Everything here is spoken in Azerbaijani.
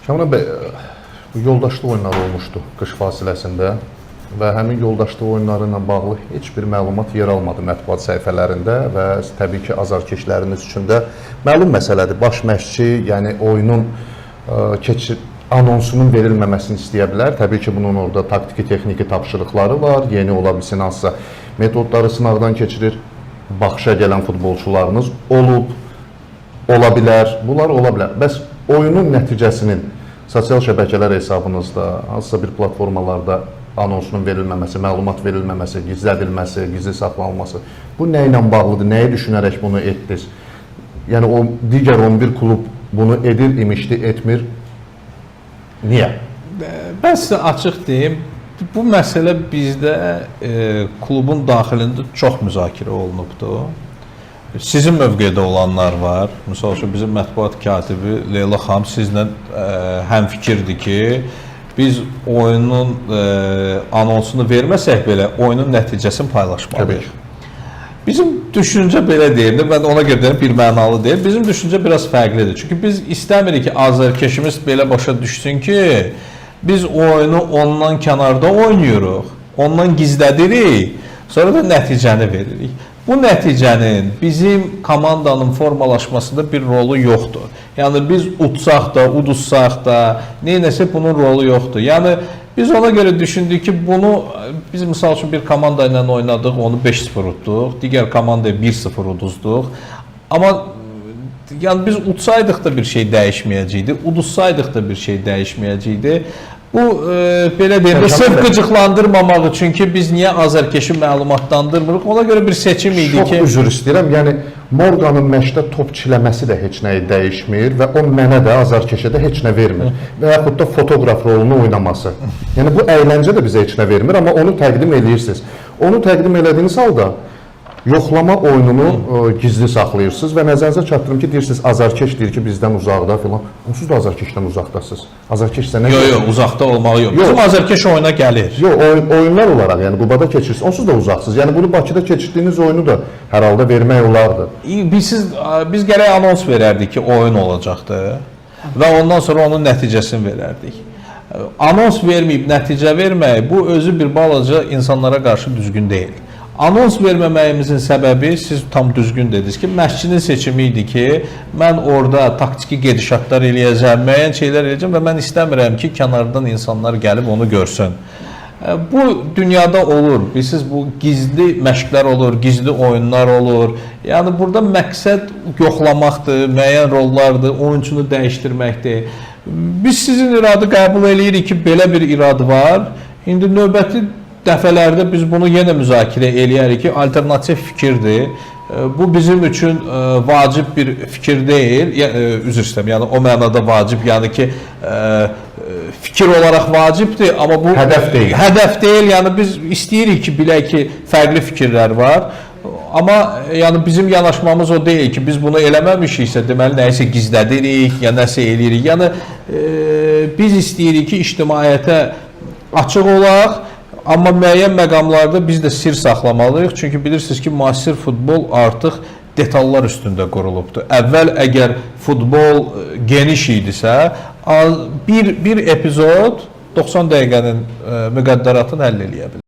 Kamran bəy, yoldaşlıq oyunları olmuşdu qış fasiləsində və həmin yoldaşlıq oyunları ilə bağlı heç bir məlumat yer almadı mətbuat səhifələrində və təbii ki, azarkeşləriniz üçün də məlum məsələdir. Baş məşqçi, yəni oyunun anonsunun verilməməsini istəyə bilər. Təbii ki, bunun orada taktiki, texniki tapşırıqları var, yeni ola bilsin hansısa metodları sınaqdan keçirir. Baxışa gələn futbolçularınız olub, ola bilər, bunlar ola bilər. Bəs oyunun nəticəsinin sosial şəbəkələr hesabınızda, hansısa bir platformalarda anonsunun verilməməsi, məlumat verilməməsi, gizlədilməsi, gizli saxlanılması, bu nə ilə bağlıdır, nəyi düşünərək bunu etdiniz? Yəni, o digər 11 klub bunu edir, imişdi, etmir. Niyə? Mən sizə açıq deyim, bu məsələ bizdə klubun daxilində çox müzakirə olunubdur. Sizin mövqedə olanlar var. Misal üçün, bizim mətbuat katibi Leyla xanım sizlə həmfikirdir ki, biz oyunun anonsunu verməsək belə, oyunun nəticəsini paylaşmalıyıq. Bizim düşüncə belə deyil, mən ona görə deyim, bir mənalı deyil. Bizim düşüncə biraz fərqlidir. Çünki biz istəmirik ki, azarkeşimiz belə başa düşsün ki, biz oyunu ondan kənarda oynayırıq, ondan gizlədirik, sonra da nəticəni veririk. Bu nəticənin bizim komandanın formalaşmasında bir rolu yoxdur. Yəni, biz utsaq da, uduzsaq da, neynəsə bunun rolu yoxdur. Yəni, biz ona görə düşündük ki, biz misal üçün bir komanda ilə oynadıq, onu 5-0 utduq, digər komandaya 1-0 uduzduq. Amma yəni, biz utsaydıq da bir şey dəyişməyəcəkdi, uduzsaydıq da bir şey dəyişməyəcəkdi. Bu, belə deyək, sırf qıcıqlandırmamaq üçün ki, biz niyə azarkeşi məlumatlandırmırıq, ona görə bir seçim idi ki... Çox üzr istəyirəm, yəni Morganın məşqdə top çiləməsi də heç nəyi dəyişmir və o mənə də, azarkeşə də heç nə vermir və yaxud da fotoqraf rolunu oynaması. Yəni, bu əyləncə də bizə heç nə vermir, amma onu təqdim edirsiniz. Onu təqdim elədiyiniz halda yoxlama oyununu gizli saxlayırsınız və nəzərinizə çatdırım ki, deyirsiniz, azarkeş deyir ki, bizdən uzaqda filan. Onsuz da azarkeşdən uzaqdasınız. Azarkeş sənə... Yox, uzaqda olmağı yox. Bizim azarkeş oyuna gəlir. Yox, oyunlar olaraq, yəni Qubada keçirsiniz, onsuz da uzaqsınız. Yəni bunu Bakıda keçirdiyiniz oyunu da hər halda vermək olardı. Biz gərək anons verərdik ki, oyun olacaqdı və ondan sonra onun nəticəsini verərdik. Anons verməyib nəticə vermək, bu özü bir balaca insanlara qarşı düzgün deyil. Anons verməməyimizin səbəbi, siz tam düzgün dediniz ki, məşqçinin seçimi idi ki, mən orada taktiki gedişatlar eləyəcəm, müəyyən şeylər eləyəcəm və mən istəmirəm ki, kənardan insanlar gəlib onu görsün. Bu dünyada olur, bilirsiniz, bu gizli məşqlər olur, gizli oyunlar olur. Yəni, burada məqsəd yoxlamaqdır, müəyyən rollardır, oyunçunu dəyişdirməkdir. Biz sizin iradı qəbul eləyirik ki, belə bir iradı var. İndi növbəti dəfələrdə biz bunu yenə müzakirə eləyərik ki, alternativ fikirdir. Bu bizim üçün vacib bir fikir deyil, üzr istəyirəm, yəni o mənada vacib, yəni ki, fikir olaraq vacibdir, amma bu hədəf deyil. Hədəf deyil, yəni biz istəyirik ki, bilək ki, fərqli fikirlər var. Amma yəni bizim yanaşmamız o deyil ki, biz bunu eləməmişiksə, deməli nəyisə gizlədirik, ya nəsə eləyirik. Yəni biz istəyirik ki, ictimaiyyətə açıq olaq. Amma müəyyən məqamlarda biz də sir saxlamalıyıq. Çünki bilirsiniz ki, müasir futbol artıq detallar üstündə qurulubdur. Əvvəl əgər futbol geniş idisə, bir epizod 90 dəqiqənin müqəddəratını həll eləyə bilər.